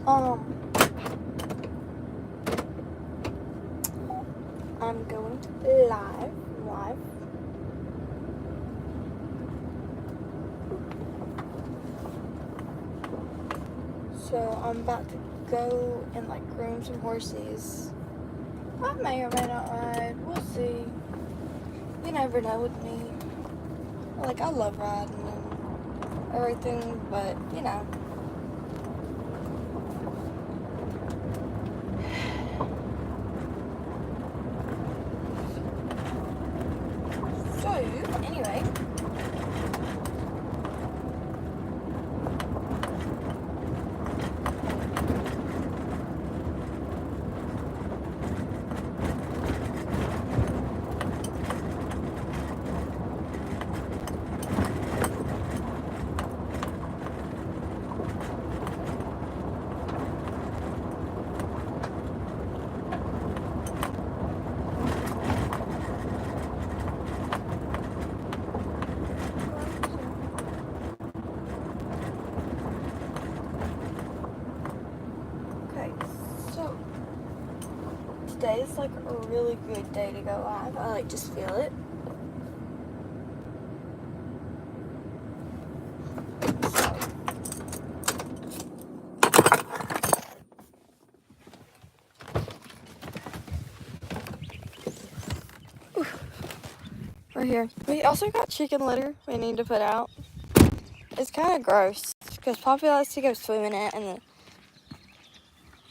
I'm going live. So I'm about to go and like groom some horses. I may or may not ride. We'll see. You never know with me. Like, I love riding and everything, but you know. So, anyway. So today is like a really good day to go live. I like just feel it. We're here. We also got chicken litter we need to put out. It's kind of gross because Poppy likes to go swim in it, and then,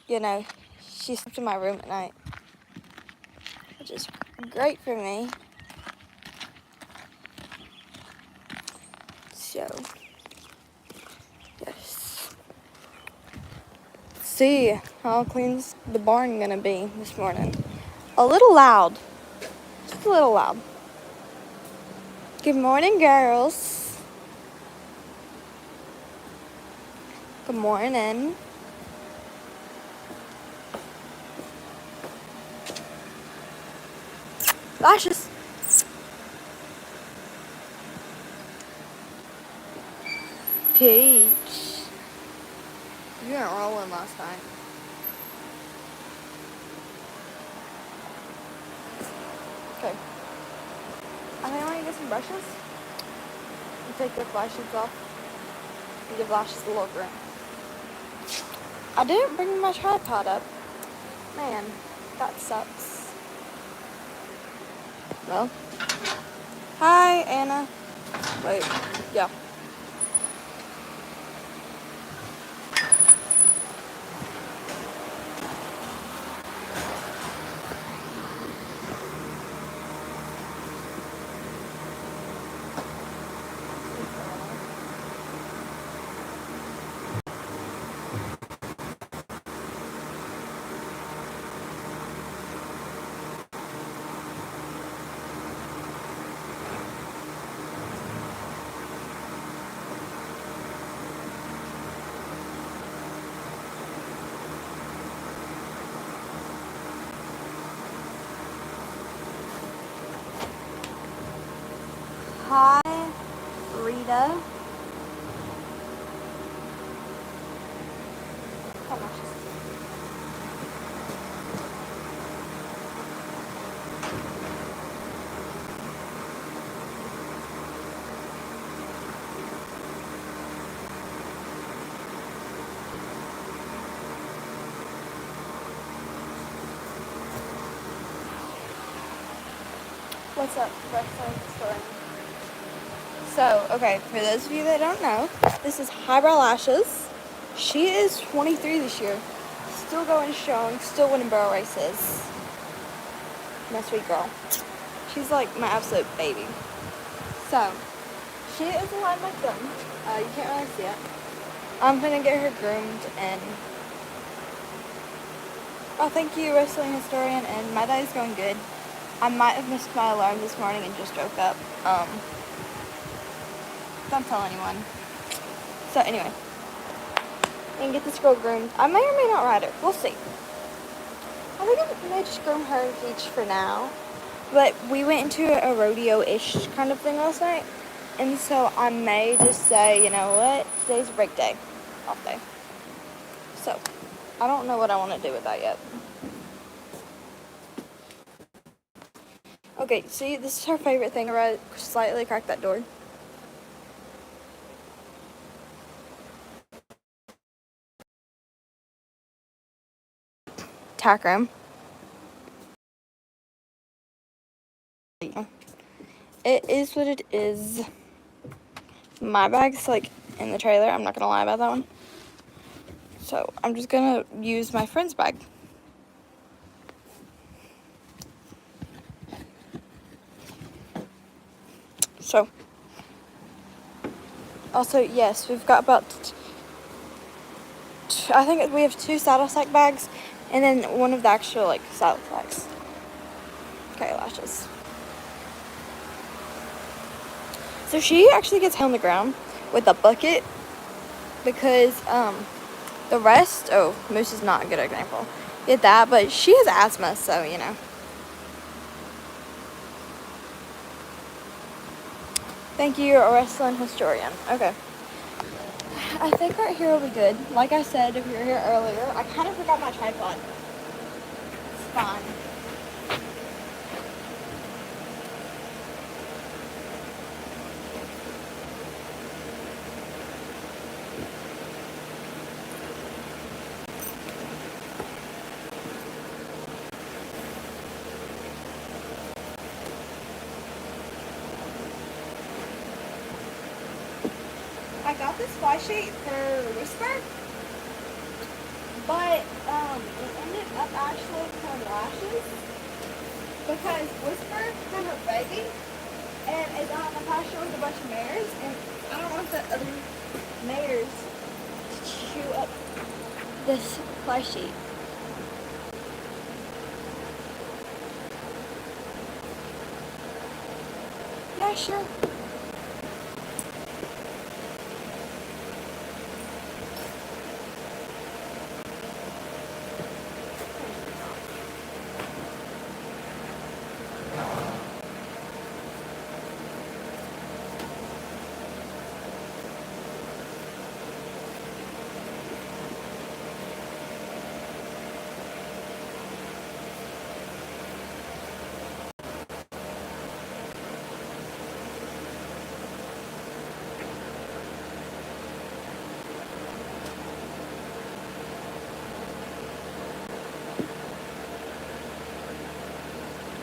you know, she sleeps in my room at night, which is great for me. So, yes. Let's see how clean's the barn gonna be this morning. A little loud. Just a little loud. Good morning, girls. Good morning. Lashes. Peach. You weren't rolling last night. Okay. I think I want to get some brushes and take the flashes off and give lashes a little groom. I didn't bring my tripod up. Man, that sucks. Well. Hi, Anna. Wait, yeah. Hi, Rita. How much is it? What's up, wrestling story? So, okay, for those of you that don't know, this is Highbrow Lashes. She is 23 this year. Still going strong, still winning barrel races. My sweet girl. She's like my absolute baby. So, she is aligned like them. You can't really see it. I'm gonna get her groomed and oh, thank you, wrestling historian, and my day is going good. I might have missed my alarm this morning and just woke up. Don't tell anyone. So anyway, and get this girl groomed. I may or may not ride her. We'll see. I think I may just groom her and Peach for now. But we went into a rodeo-ish kind of thing last night, and so I may just say, you know what, today's a break day, off day. So I don't know what I want to do with that yet. Okay, see, this is her favorite thing. I slightly cracked that door. Tack room. It is what it is. My bag's like in the trailer. I'm not gonna lie about that one. So I'm just gonna use my friend's bag. So also, yes, we've got about, I think we have 2 saddle sack bags and then one of the actual like saddle sacks. Okay, lashes. So she actually gets on the ground with a bucket because the rest, Moose is not a good example. Get that, but she has asthma, so you know. Thank you, a wrestling historian. Okay. I think right here will be good. Like I said, if you were here earlier, I kind of forgot my tripod. It's fine. I got this fly sheet for Whisper, but it ended up actually for lashes because Whisper had her baby and is out in the pasture with a bunch of mares, and I don't want the other mares to chew up this fly sheet. Yeah, sure.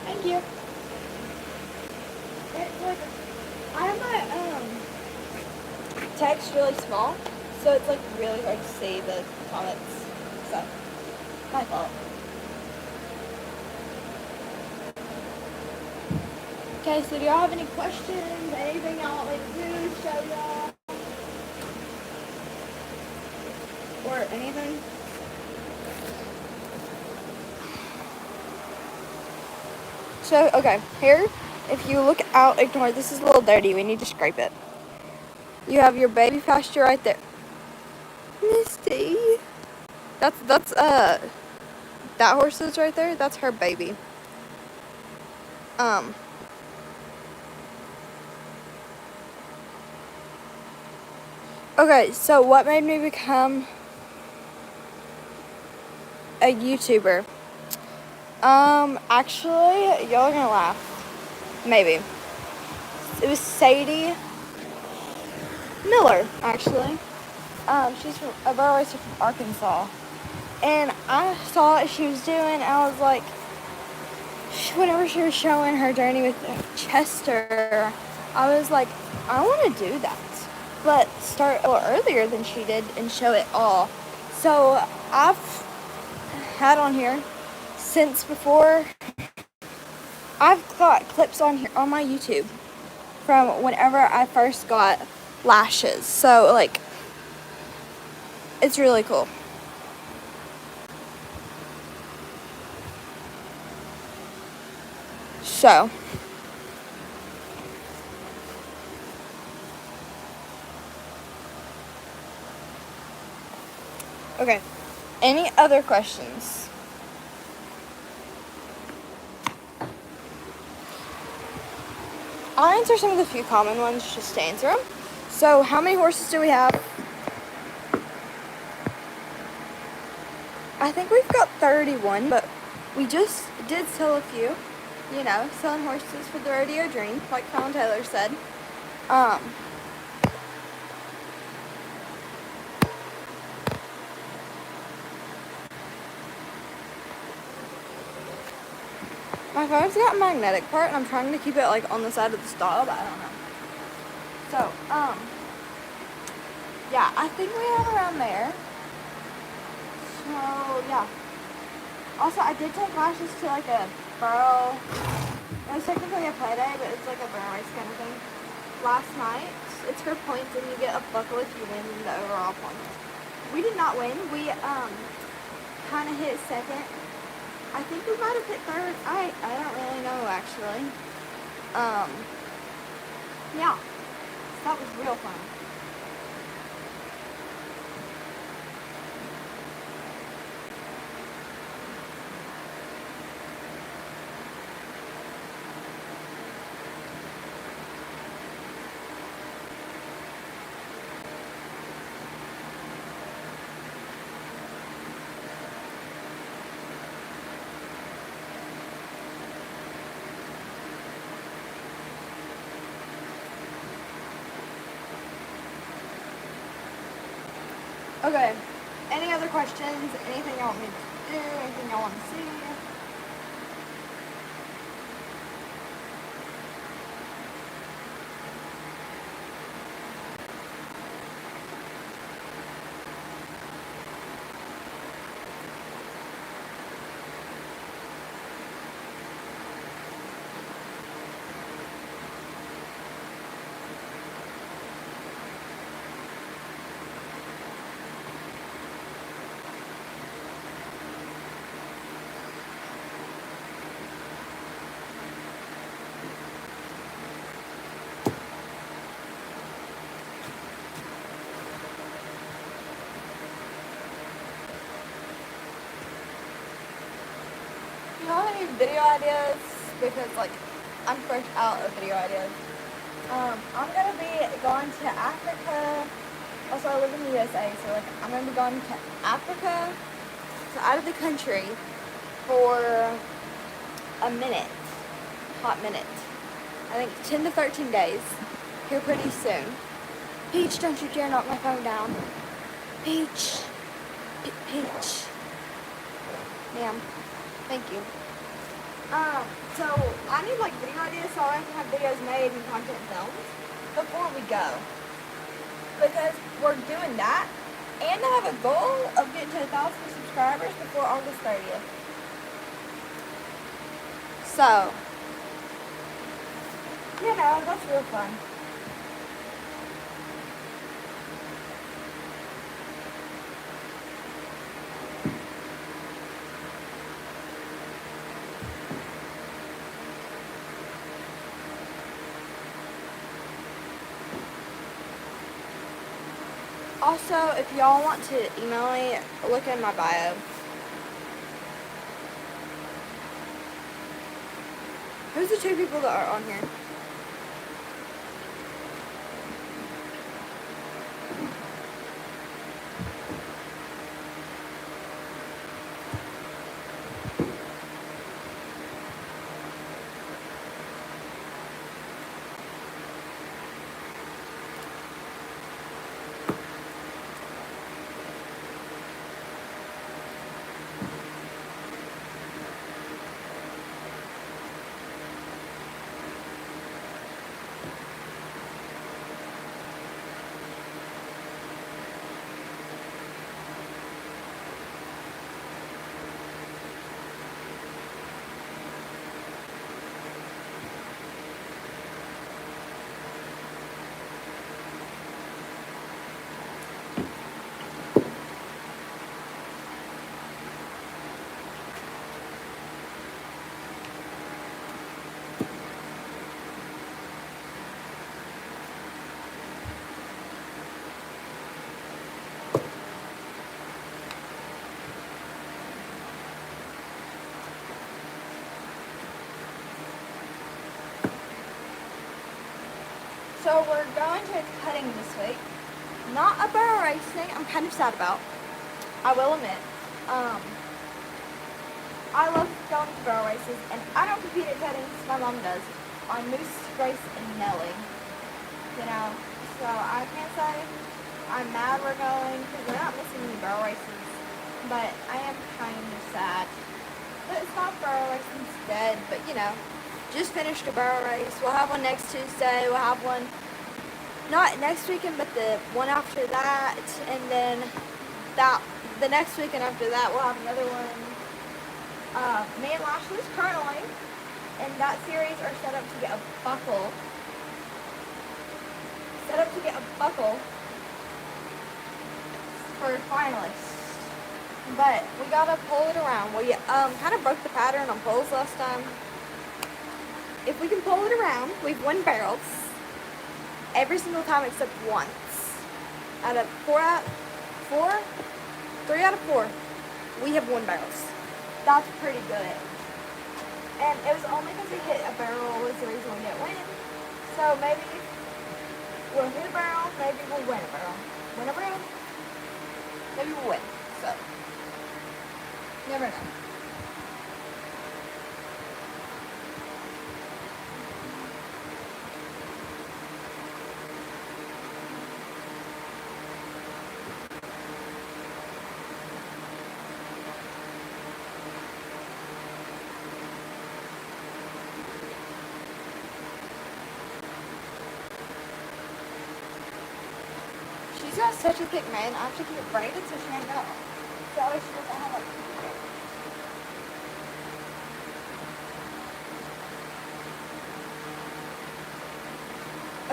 Thank you. It's like, I have my text really small, so it's like really hard to see the comments. So, my fault. Okay, so do y'all have any questions? Anything y'all want me to do? Show y'all? Or anything? So, okay, here, if you look out, ignore, this is a little dirty. We need to scrape it. You have your baby pasture right there. Misty. That's, that horse is right there. That's her baby. Okay, so what made me become a YouTuber? Actually, y'all are gonna laugh. Maybe. It was Sadie Miller, actually. She's from, a girl racer from Arkansas. And I saw what she was doing, I was like, whenever she was showing her journey with Chester, I was like, I want to do that. But start a little earlier than she did and show it all. So I've had on here since before. I've got clips on here on my YouTube from whenever I first got lashes. So like, it's really cool. So okay, any other questions? I'll answer some of the few common ones just to answer them. So how many horses do we have? I think we've got 31, but we just did sell a few. You know, selling horses for the rodeo dream, like Colin Taylor said. My phone's got a magnetic part, and I'm trying to keep it like on the side of the stall, but I don't know. So, yeah, I think we have around there. So, yeah. Also, I did take lashes to like a burro. It was technically a play day, but it's like a burro race kind of thing. Last night, it's for points, and you get a buckle if you win the overall points. We did not win. We kind of hit second. I think we might have hit third. I don't really know actually. Yeah, that was real fun. Okay, any other questions? Anything y'all want me to do? Anything y'all want to see? Do y'all have any video ideas? Because like I'm fresh out of video ideas. I'm gonna be going to Africa. Also, I live in the USA, so like I'm gonna be going to Africa, so out of the country, for a minute, hot minute. I think 10 to 13 days. Here pretty soon. Peach, don't you dare knock my phone down. Peach, Peach, ma'am. Thank you. So I need like video ideas so I can have videos made and content filmed before we go. Because we're doing that, and I have a goal of getting to 1,000 subscribers before August 30th. So, you know, that's real fun. Also, if y'all want to email me, look in my bio. Who's the two people that are on here? So we're going to cutting this week. Not a barrel racing, I'm kind of sad about. I will admit. Um, I love going to barrel races, and I don't compete at weddings. My mom does. On Moose, Grace, and Nellie. You know, so I can't say I'm mad we're going because we're not missing any barrel races. But I am kind of sad that it's not barrel race instead. But you know, just finished a barrel race. We'll have one next Tuesday. We'll have one not next weekend, but the one after that, and then the next weekend after that we'll have another one. Me and Lashley's currently in that series are set up to get a buckle. For finalists. But we gotta pull it around. We kind of broke the pattern on pulls last time. If we can pull it around, we've won barrels every single time except once. Out of 3 out of 4, we have won barrels. That's pretty good. And it was only because we hit a barrel was the reason we didn't win. So maybe we'll hit a barrel, maybe we'll win a barrel. Win a barrel, maybe we'll win. So, never know. She's got such a thick mane, I have to keep it braided so she can't go. So she doesn't have like.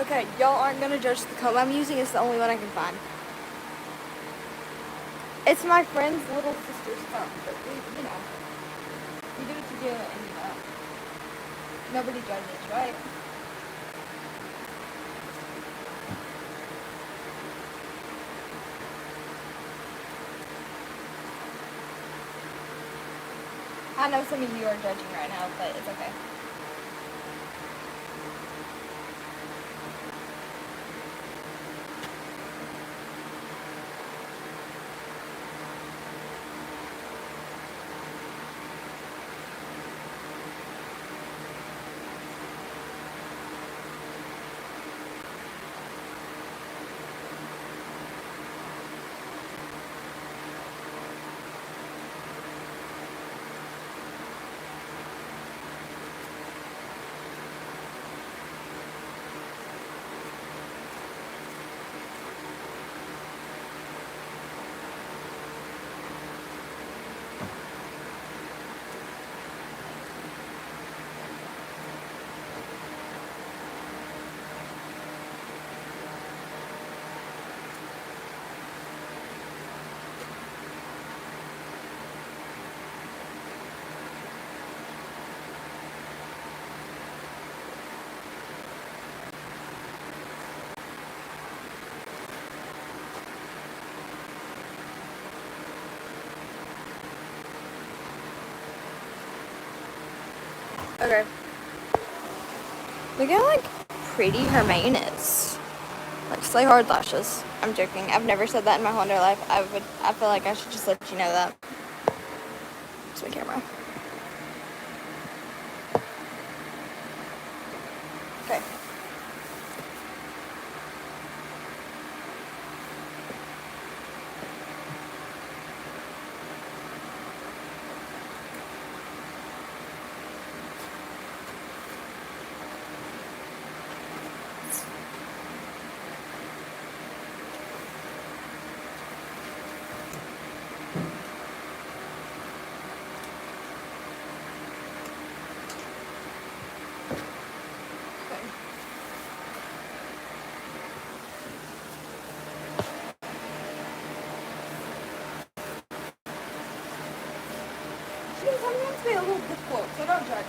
Okay, y'all aren't gonna judge the comb I'm using. It's the only one I can find. It's my friend's little sister's comb, but you know, you do what you do, and you know, nobody judges, right? I know some of you are judging right now, but it's okay. Okay. Look how like pretty her mane is. Like slay hard lashes. I'm joking. I've never said that in my whole entire life. I feel like I should just let you know that. It's my camera. Okay. Sometimes be a little difficult, so don't judge.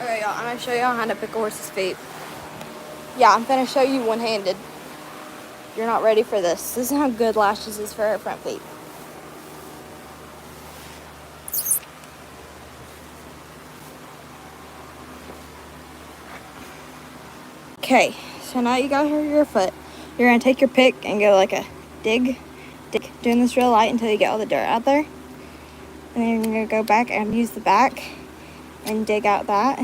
Okay, y'all, I'm gonna show y'all how to pick a horse's feet. Yeah, I'm gonna show you one-handed. You're not ready for this. This is how good Lashes is for her front feet. Okay, so now you got your foot. You're gonna take your pick and go like a dig, doing this real light until you get all the dirt out there. And then you're gonna go back and use the back and dig out that.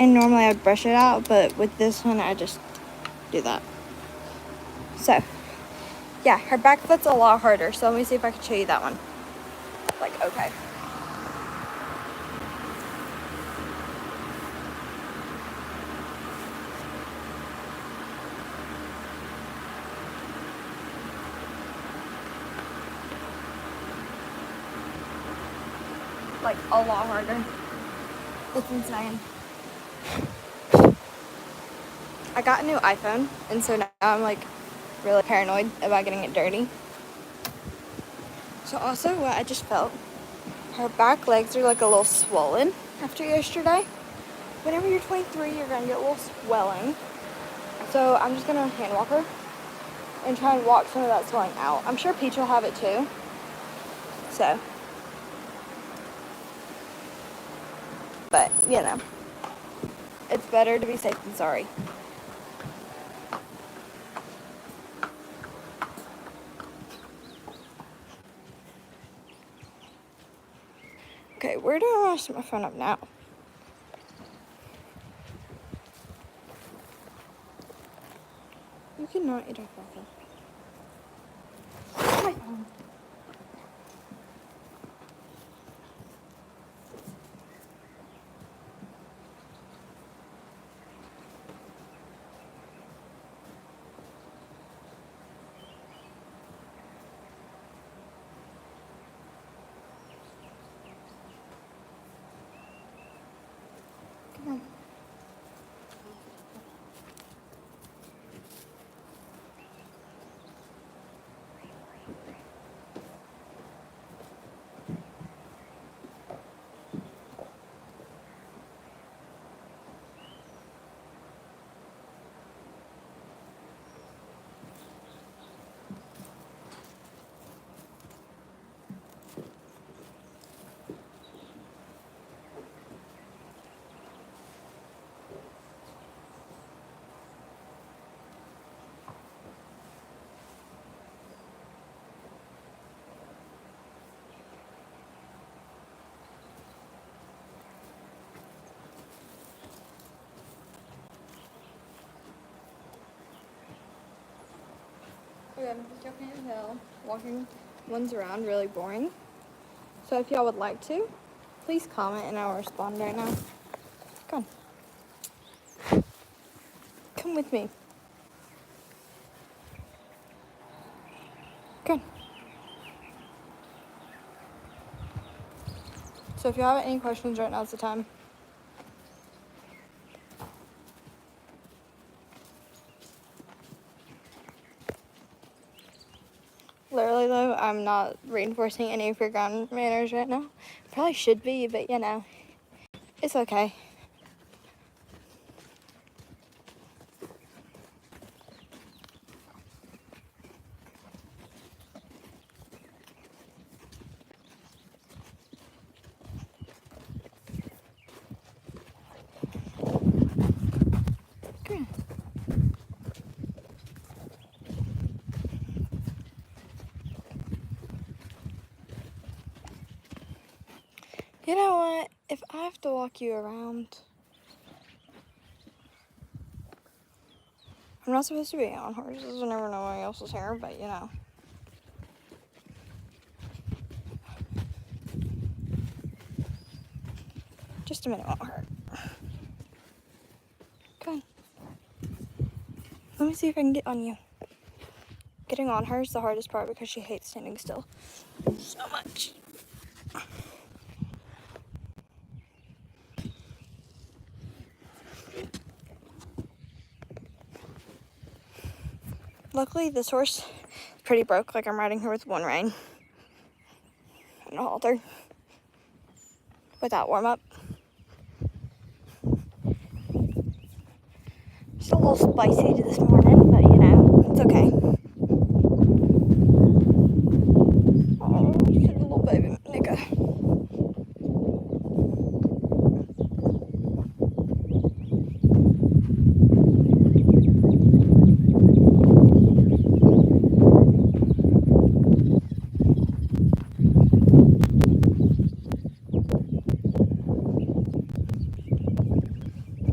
And normally I would brush it out, but with this one I just do that. So, yeah, her back foot's a lot harder. So let me see if I can show you that one. Like, okay. Like a lot harder. It's insane. I got a new iPhone, and so now I'm like really paranoid about getting it dirty. So also what I just felt, her back legs are like a little swollen after yesterday. Whenever you're 23, you're gonna get a little swelling. So I'm just gonna hand walk her and try and walk some of that swelling out. I'm sure Peach will have it too. So, but you know, it's better to be safe than sorry. Okay, where do I want to set my phone up now? You cannot eat off my phone. My phone. Come on. Okay, y'all can't tell, walking ones around really boring. So if y'all would like to, please comment and I'll respond right now. Come on. Come with me. Good. So if you have any questions right now, it's the time. Literally though, I'm not reinforcing any of your ground manners right now. Probably should be, but you know, it's okay. Come on. You know what? If I have to walk you around, I'm not supposed to be on horses. I never know why else is here, but you know. Just a minute won't hurt. Come on. Let me see if I can get on you. Getting on her is the hardest part because she hates standing still so much. Luckily, this horse is pretty broke. Like, I'm riding her with one rein and a halter. without warm up. It's a little spicy this morning, but you know, it's okay. Oh, she's a little baby nigga.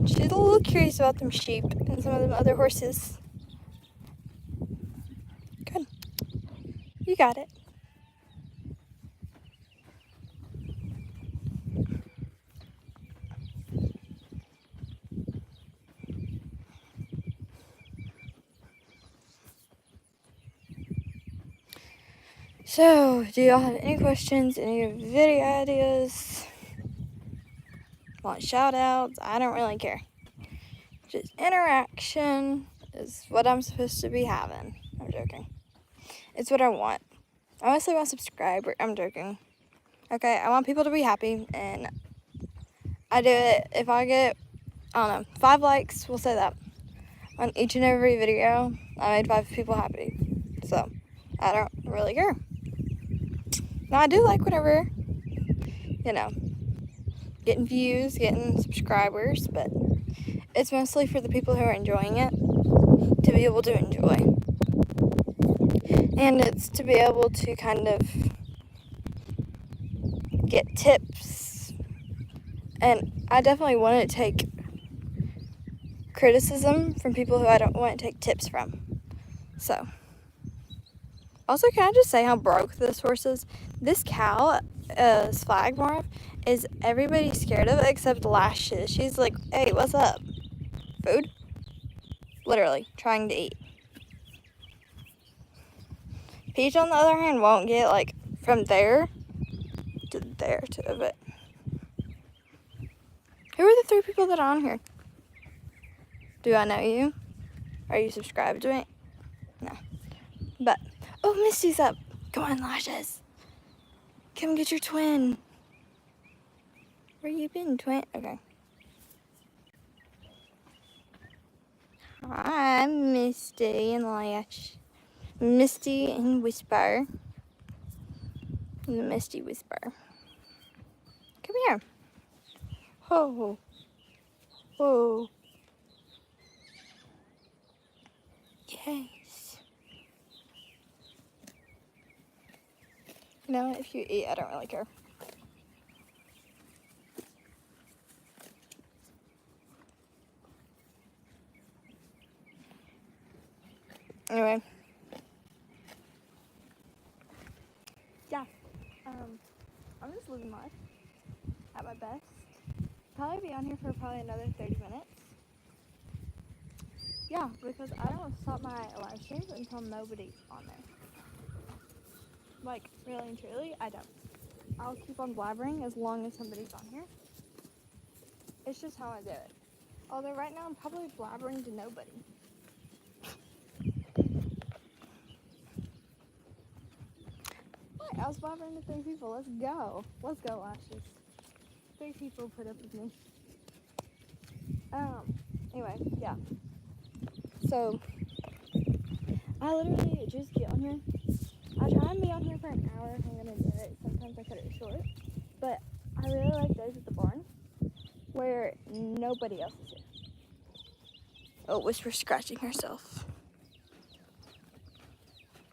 She's a little curious about them sheep and some of them other horses. Good. You got it. So, do y'all have any questions, any video ideas? Want shout outs? I don't really care. Just interaction is what I'm supposed to be having. I'm joking. It's what I want. I honestly want subscribers. I'm joking. Okay, I want people to be happy, and I do it if I get, I don't know, 5 likes, we'll say that. On each and every video, I made 5 people happy. So, I don't really care. Now, I do like whatever, you know, getting views, getting subscribers, but it's mostly for the people who are enjoying it to be able to enjoy. And it's to be able to kind of get tips. And I definitely want to take criticism from people who I don't want to take tips from. So, also, can I just say how broke this horse is? This cow, Slagmore, is everybody scared of it except Lashes. She's like, hey, what's up? Food? Literally, trying to eat. Peach, on the other hand, won't get, like, from there to there to a bit. Who are the 3 people that are on here? Do I know you? Are you subscribed to me? No. But, oh, Misty's up. Come on, Lashes. Come get your twin. Where you been, twin? Okay. Hi, Misty and Lash. Misty and Whisper. And the Misty Whisper. Come here. Ho. Ho. Yes. You know, if you eat, I don't really care. Anyway. Yeah. I'm just living life at my best. Probably be on here for probably another 30 minutes. Yeah, because I don't want to stop my live streams until nobody's on there. Like, really and truly, I don't. I'll keep on blabbering as long as somebody's on here. It's just how I do it. Although right now I'm probably blabbering to nobody. What? I was blabbering to 3 people. Let's go. Let's go, Lashes. 3 people put up with me. Anyway, yeah. So, I literally just get on here. I try and be on here for an hour if I'm going to do it. Sometimes I cut it short. But I really like days at the barn where nobody else is here. Oh, Whisper's scratching herself.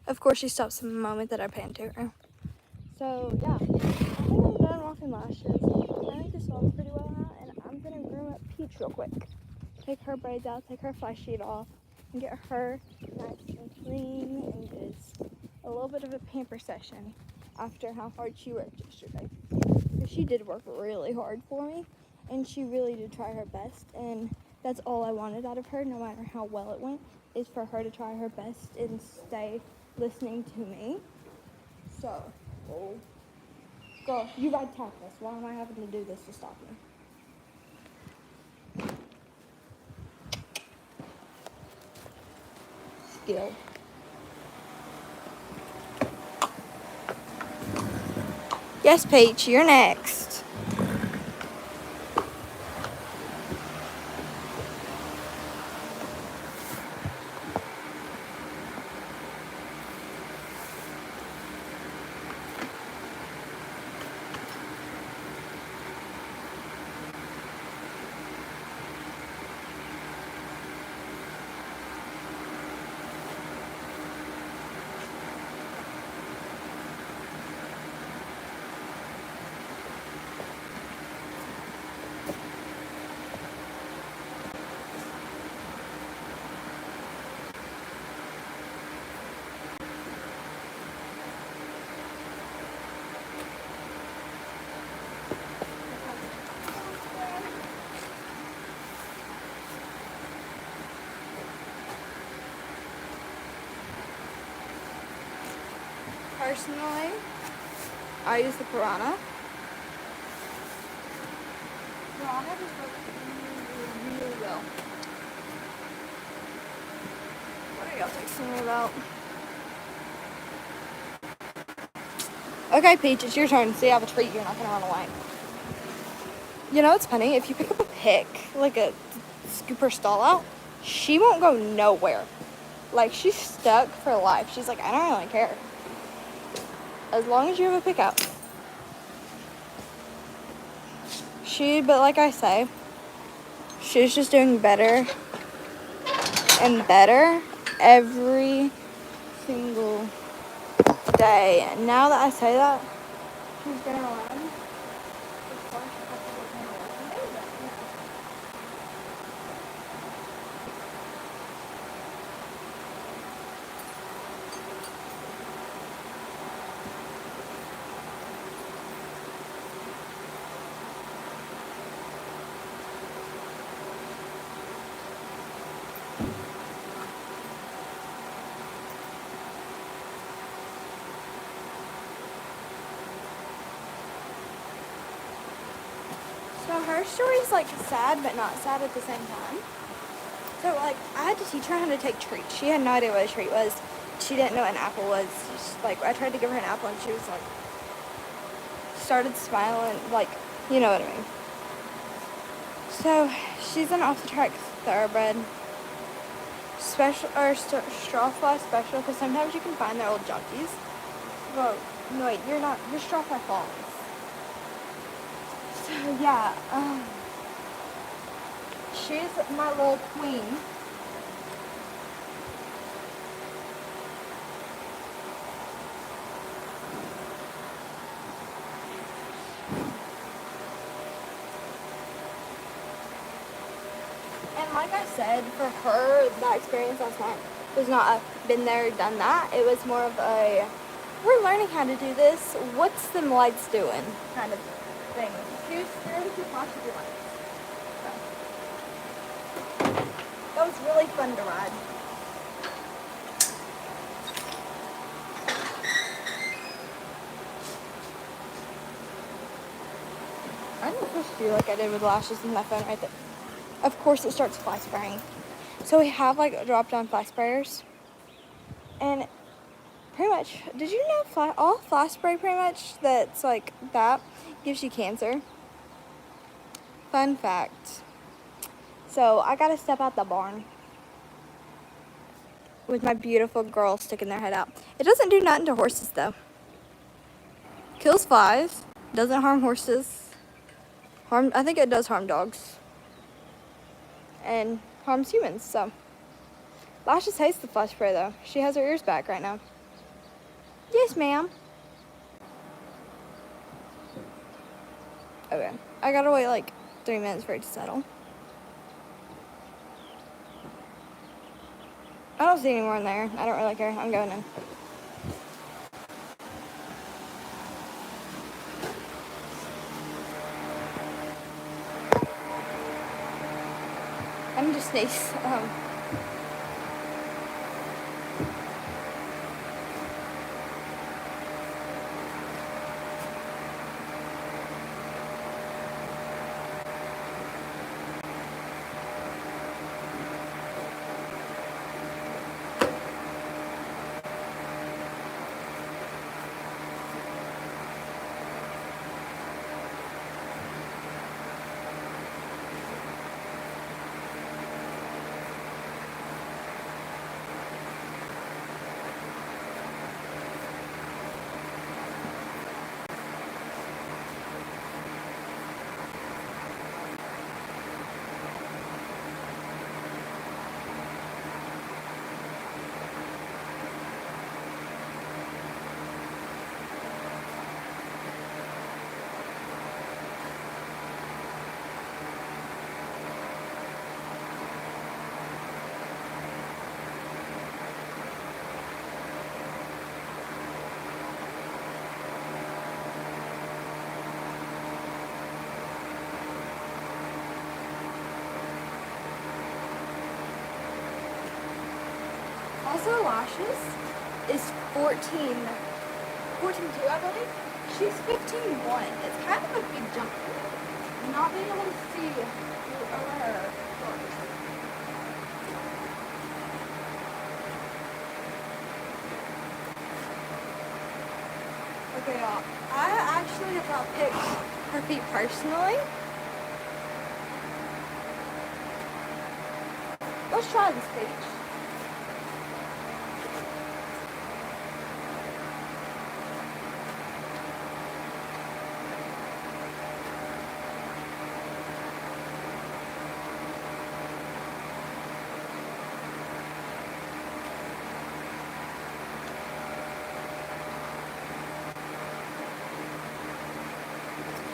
Of course, she stops the moment that I pan to her. So, yeah. I think I'm done walking Lashes. I think this song's pretty well out, and I'm going to groom up Peach real quick. Take her braids out, take her fly sheet off, and get her nice and clean and just a little bit of a pamper session after how hard she worked yesterday. Because she did work really hard for me, and she really did try her best, and that's all I wanted out of her, no matter how well it went, is for her to try her best and stay listening to me. So, girl, you ride tactless. Why am I having to do this to stop you? Skill. Yes, Peach, you're next. Personally, I use the Piranha. Piranha just works really, really well. What are y'all texting me about? Okay, Peach, it's your turn. See, I have a treat. You're not going to run away. You know, it's funny. If you pick up a pick, like a scoop her stall out, she won't go nowhere. Like, she's stuck for life. She's like, I don't really care. As long as you have a pick out. But like I say, she's just doing better and better every single day. And now that I say that, she's gonna run. So her story's like sad, but not sad at the same time. So like, I had to teach her how to take treats. She had no idea what a treat was. She didn't know what an apple was. Like, I tried to give her an apple and she was like, started smiling, like, you know what I mean. So she's an off the track thoroughbred. Special, or straw fly special, because sometimes you can find their old jockeys. Well, no wait, you're not, you're straw fly falls. So yeah, she's my little queen. And like I said, for her, that experience last night was not a been there, done that. It was more of a, we're learning how to do this. What's them lights doing kind of thing. She was scared to keep watching your lights. So, that was really fun to ride. I'm supposed to do like I did with lashes with my phone right there. Of course, it starts fly spraying. So we have like drop-down fly sprayers, and pretty much, did you know all fly spray pretty much that's like that gives you cancer? Fun fact. So I gotta step out the barn with my beautiful girl sticking their head out. It doesn't do nothing to horses though. Kills flies, doesn't harm horses. I think it does harm dogs. And harms humans, so. Lashes hates the fly spray though. She has her ears back right now. Yes, ma'am. Okay, I gotta wait like 3 minutes for it to settle. I don't see any more in there. I don't really care. I'm going in. I'm just sneeze. Also, lashes is $14 14.2, I believe. She's 15.1. It's kind of a big jump for me. Not being able to see over her. Okay, y'all. I actually have not picked her feet personally. Let's try this page.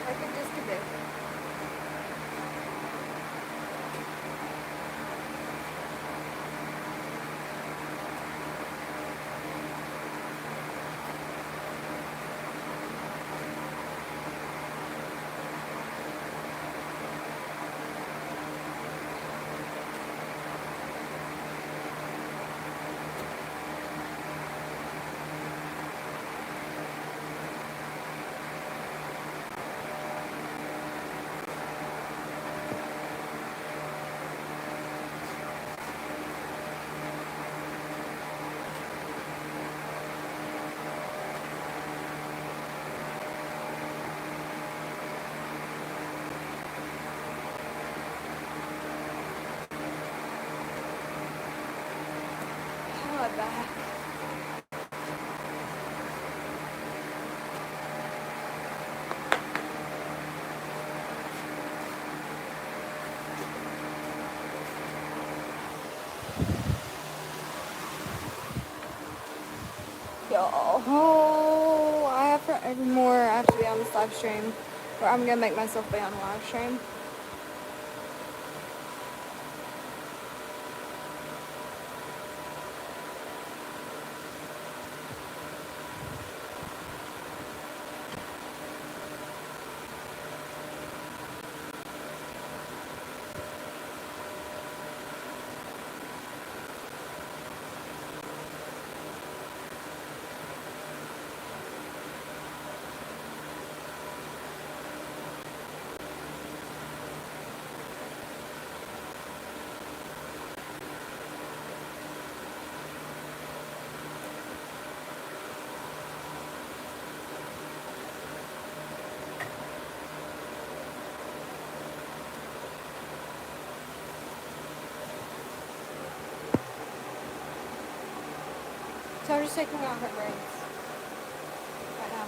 I could just do this. Back. Y'all, oh, I have forever more. I have to be on this live stream, or I'm gonna make myself be on a live stream. So I'm just taking out her braids right now.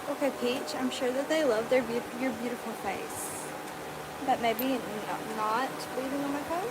Okay, Peach, I'm sure that they love your beautiful face, but maybe not bleeding on my phone.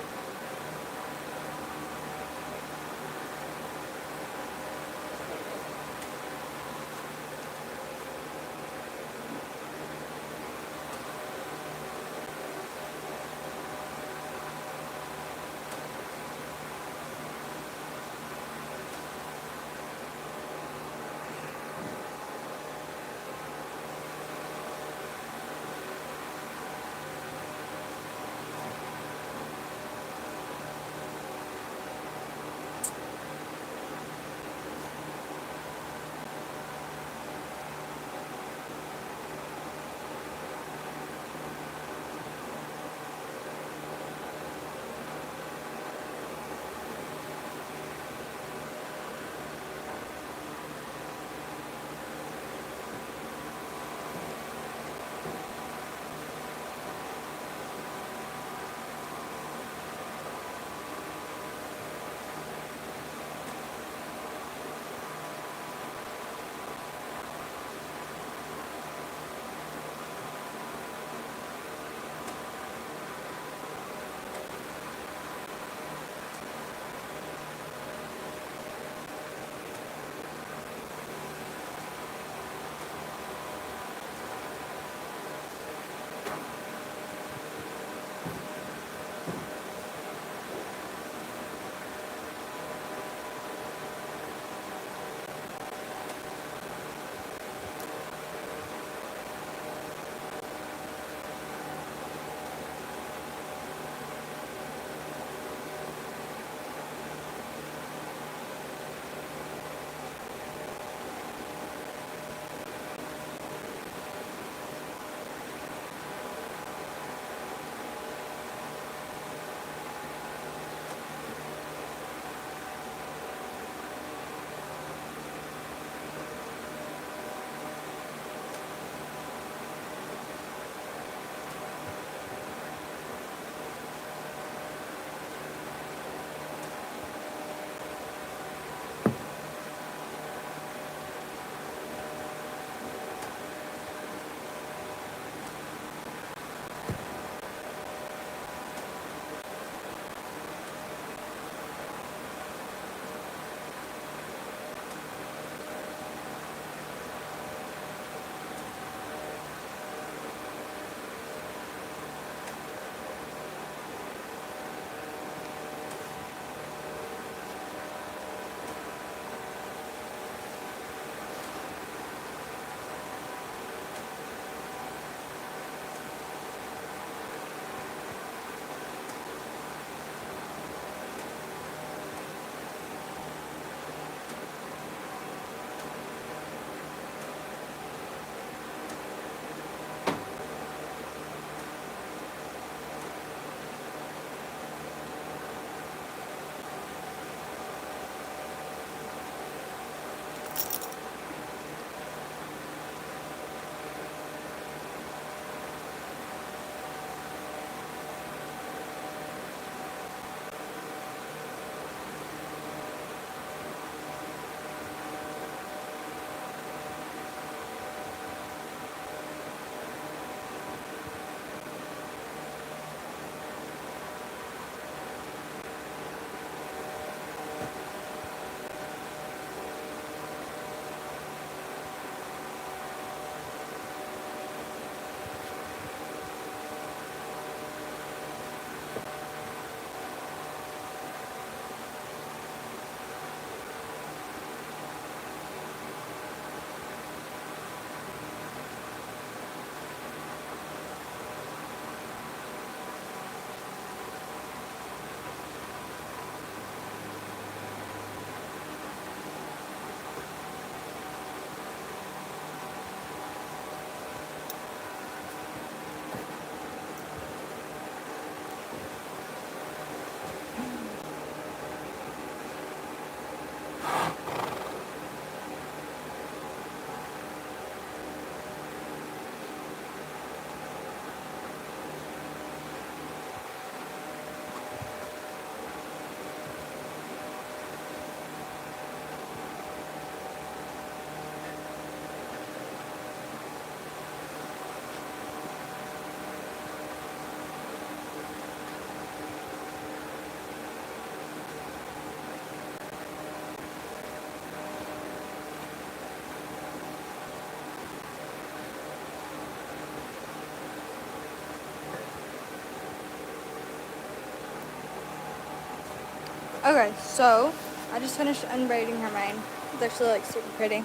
Okay, so I just finished unbraiding her mane. It's actually like super pretty.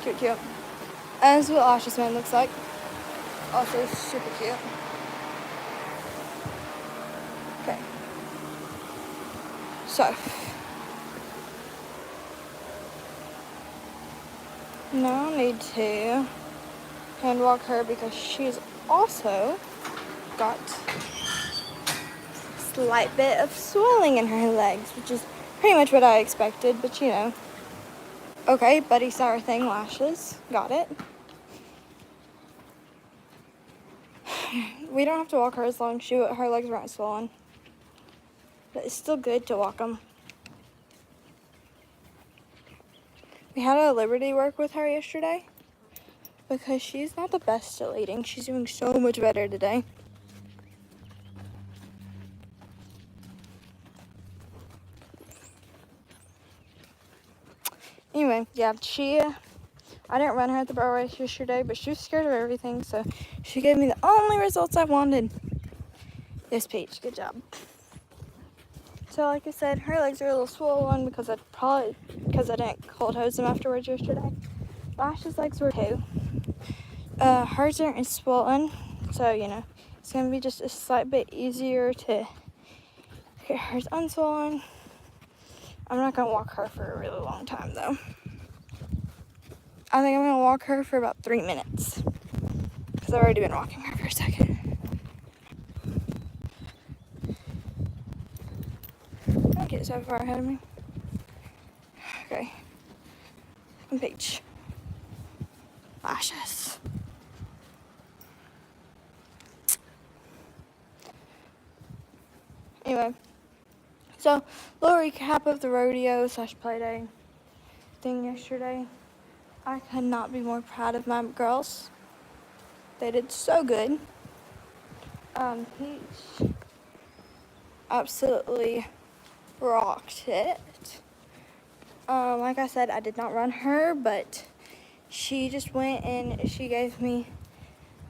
Cute, cute. And this is what Lashes mane looks like. Also super cute. Okay. So now I need to hand walk her because she's also got a slight bit of swelling in her legs, which is pretty much what I expected, but you know. Okay, Buddy Sour Thing lashes. Got it. We don't have to walk her as long as her legs aren't swollen. But it's still good to walk them. We had a Liberty work with her yesterday because she's not the best at leading. She's doing so much better today. Anyway, yeah, I didn't run her at the bar race yesterday, but she was scared of everything, so she gave me the only results I wanted. Yes, Peach, good job. So like I said, her legs are a little swollen because I didn't cold hose them afterwards yesterday. Lash's legs were too. Hers aren't as swollen, so you know, it's gonna be just a slight bit easier to get hers unswollen. I'm not gonna walk her for a really long time though. I think I'm gonna walk her for about 3 minutes because I've already been walking her for a second. Don't get so far ahead of me. Okay. And Peach. Lashes. Anyway, so little recap of the rodeo / playday thing yesterday. I could not be more proud of my girls. They did so good. Peach absolutely rocked it. Like I said, I did not run her, but she just went and she gave me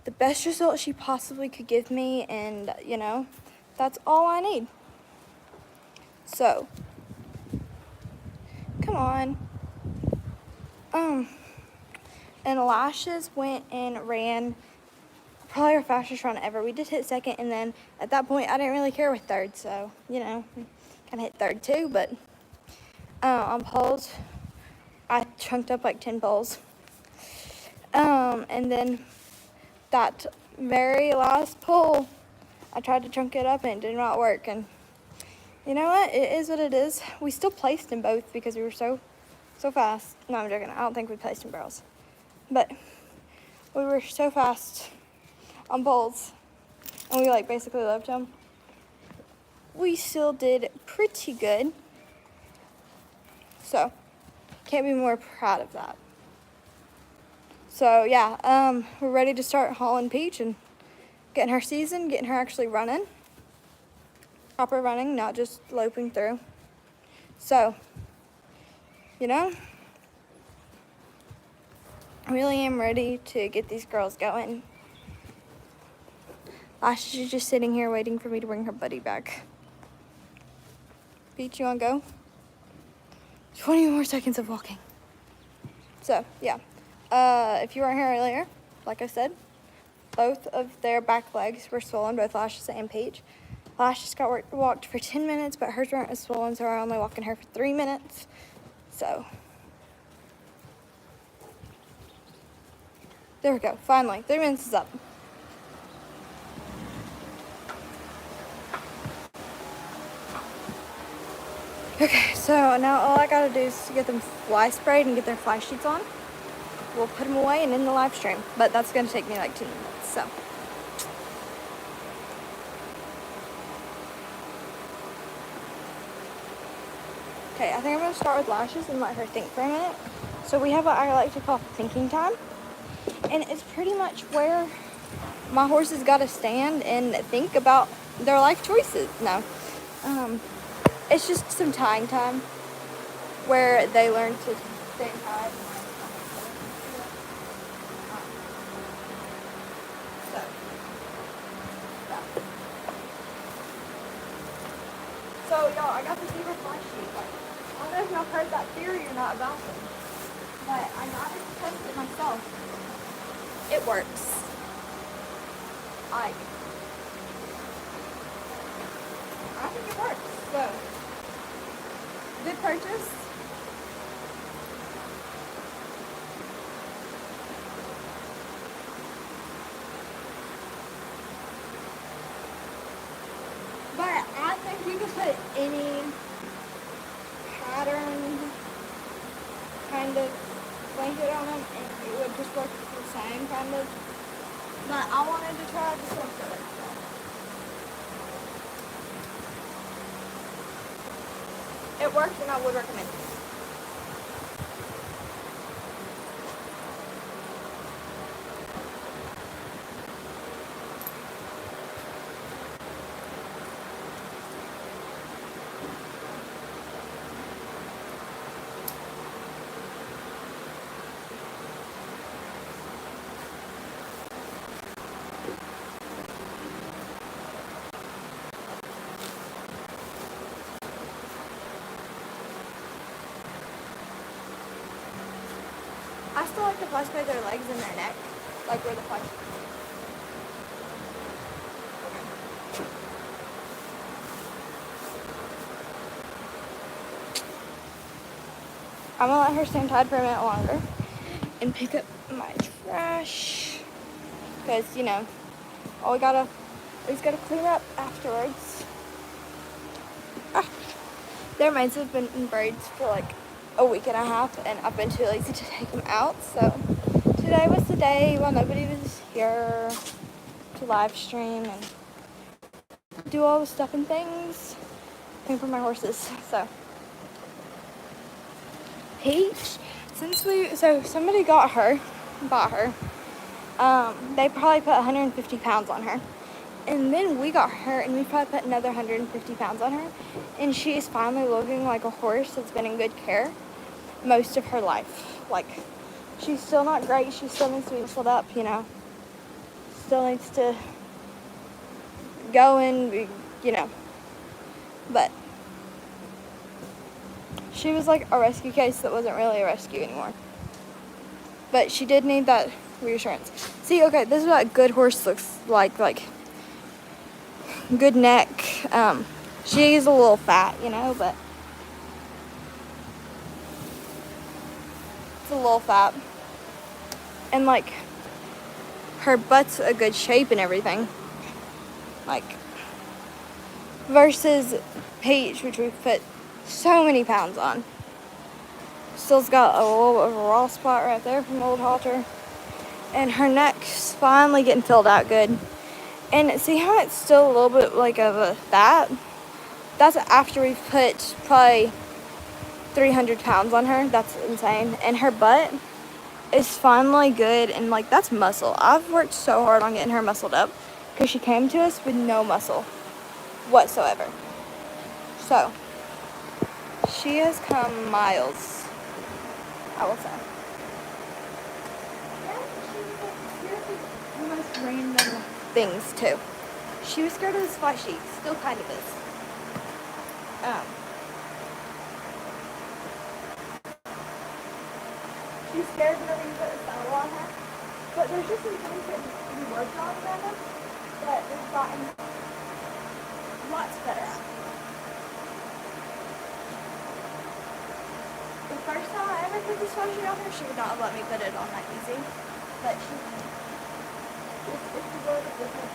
the best result she possibly could give me, and you know, that's all I need. So, come on. And Lashes went and ran probably our fastest run ever. We just hit second, and then at that point, I didn't really care with third, so, you know, kind of hit third too, but on poles, I chunked up like 10 poles. And then that very last pole, I tried to chunk it up and it did not work, and you know what? It is what it is. We still placed in both because we were so fast. No, I'm joking. I don't think we placed in barrels. But we were so fast on poles, and we like basically loved them. We still did pretty good. So, can't be more proud of that. So yeah, we're ready to start hauling Peach and getting her season, getting her actually running. Proper running, not just loping through. So, you know, I really am ready to get these girls going. Lashes is just sitting here waiting for me to bring her buddy back. Peach, you wanna go? 20 more seconds of walking. So, yeah. If you weren't here earlier, like I said, both of their back legs were swollen, both Lashes and Peach. Lashes got walked for 10 minutes, but hers weren't as swollen, so we're only walking her for 3 minutes. So, there we go. Finally, 3 minutes is up. Okay, so now all I gotta do is to get them fly sprayed and get their fly sheets on. We'll put them away and in the live stream, but that's gonna take me like 2 minutes, so. Okay, I think I'm gonna start with Lashes and let her think for a minute. So we have what I like to call thinking time, and it's pretty much where my horses gotta stand and think about their life choices. No, it's just some tying time where they learn to stay tied. y'all, I got the zebra flash sheet. Like, I don't know if y'all heard that theory or not about them, but I got it to test it myself. It works. Like, I think it works. So, good purchase. But I think you could put any pattern kind of blanket on them and it would just work the same kind of. But I wanted to try this one first. It works and I would recommend it. I still like to flash by their legs and their neck, like where the flash. I'm gonna let her stand tied for a minute longer and pick up my trash, because you know, we gotta clean up afterwards. Their mites have been in braids for like a week and a half, and I've been too lazy to take them out. So today was the day while nobody was here to live stream and do all the stuff and things. Paying for my horses. So Peach, so somebody bought her. They probably put 150 pounds on her. And then we got her and we probably put another 150 pounds on her. And she is finally looking like a horse that's been in good care most of her life. Like, she's still not great. She still needs to be muscled up, you know. Still needs to go and be, you know. But she was like a rescue case that wasn't really a rescue anymore. But she did need that reassurance. See, okay, this is what a good horse looks like good neck. She's a little fat, you know, but it's a little fat. And like, her butt's a good shape and everything. Like, versus Peach, which we've put so many pounds on. Still's got a little bit of a raw spot right there from old halter. And her neck's finally getting filled out good. And see how it's still a little bit like of a fat? That's after we've put probably 300 pounds on her. That's insane. And her butt is finally good, and like, that's muscle. I've worked so hard on getting her muscled up because she came to us with no muscle whatsoever. So she has come miles, I will say. The most random things too. She was scared of this fly sheet, still kind of is. She's scared whenever you put a saddle on her. But there's just some things that we worked on about them that we've gotten lots better at. The first time I ever put this fly sheet on her, she would not have let me put it on that easy. But it's a little bit different.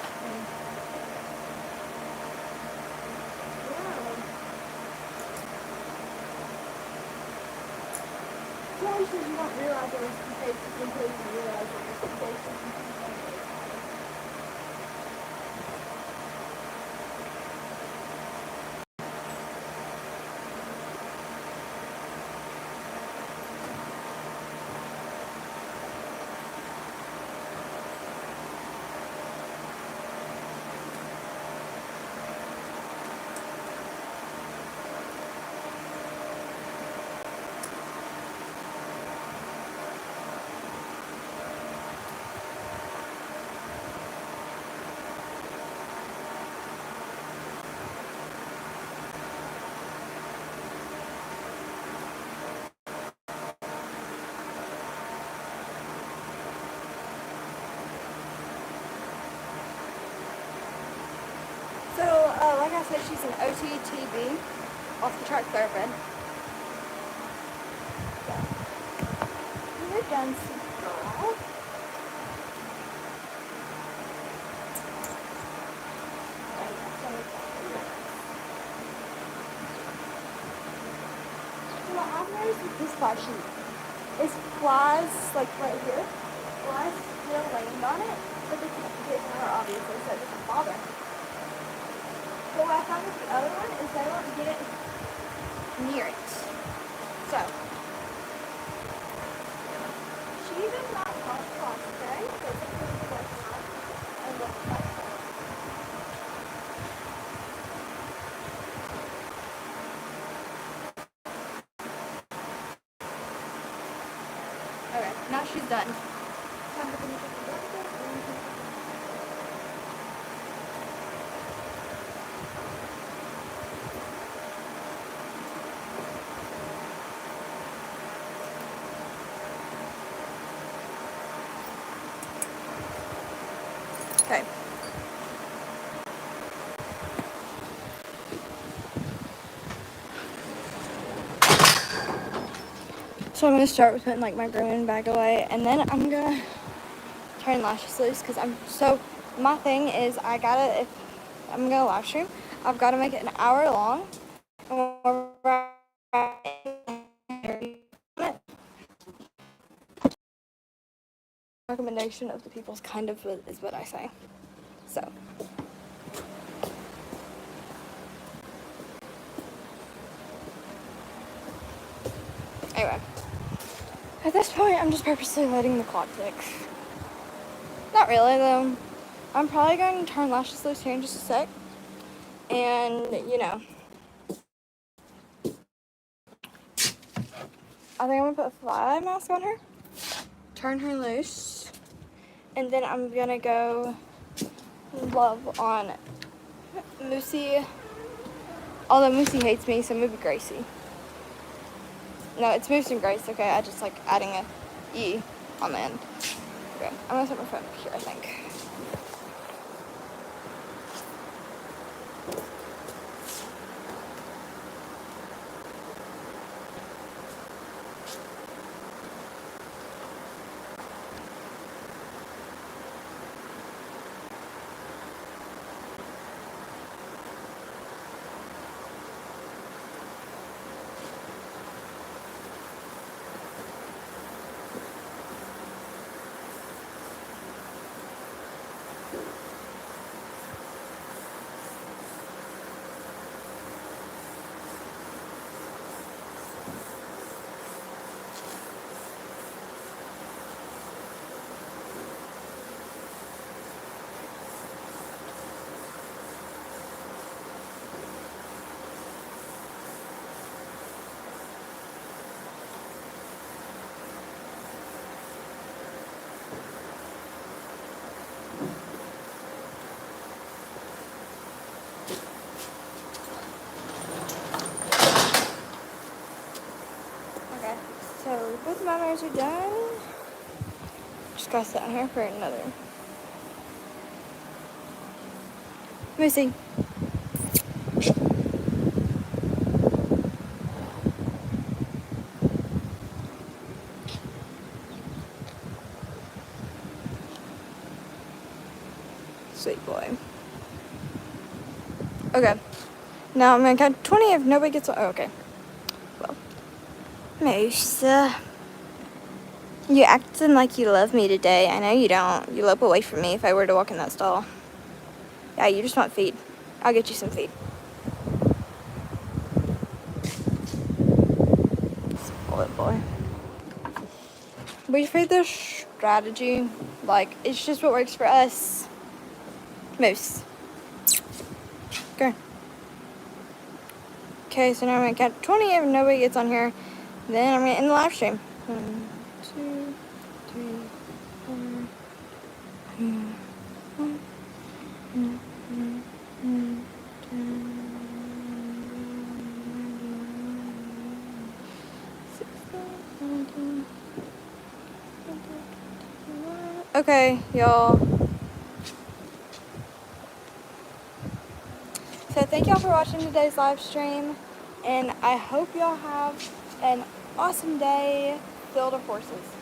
Sometimes you don't realize it was contagious until you realize it was contagious. like I said, she's an OTTB, off the track thoroughbred. So, we're done, girl. So what I've noticed with this fly sheet is flies, like right here, flies still land on it, but they can't get to her, obviously, so it doesn't bother. But what I found with the other one is they won't get near it. So, she does not want flies today, so it's going to be like that. And look like that. Okay, now she's done. Time to finish up the breakfast. Okay. So I'm gonna start with putting like my grooming bag away, and then I'm gonna turn lashes loose because my thing is if I'm gonna live stream, I've got to make it an hour long. Recommendation of the people's kind of is what I say. So. Anyway, at this point, I'm just purposely letting the clock tick. Not really, though. I'm probably going to turn lashes loose here in just a sec. And, you know, I think I'm going to put a fly mask on her, turn her loose, and then I'm going to go love on Moosey. Although Moosey hates me, so maybe Gracie. No, it's Moose and Grace, okay? I just like adding a E on the end. Okay, I'm gonna set my phone up here, I think. So both of my mirrors are done. Just gotta sit on here for another. Missy. Sweet boy. Okay. Now I'm gonna count 20 if nobody gets. Oh, okay. Well, Moose, you acting like you love me today. I know you don't. You lope away from me if I were to walk in that stall. Yeah, you just want feed. I'll get you some feed. Spoiled boy. We figured this strategy. Like, it's just what works for us. Moose. Go. Okay, so now I'm gonna count 20 if nobody gets on here. Then I'm gonna end the live stream. 1, 2, 3, 4. 1, 2, 3, 4. Okay, y'all. So thank y'all for watching today's live stream, and I hope y'all have an awesome day filled of horses.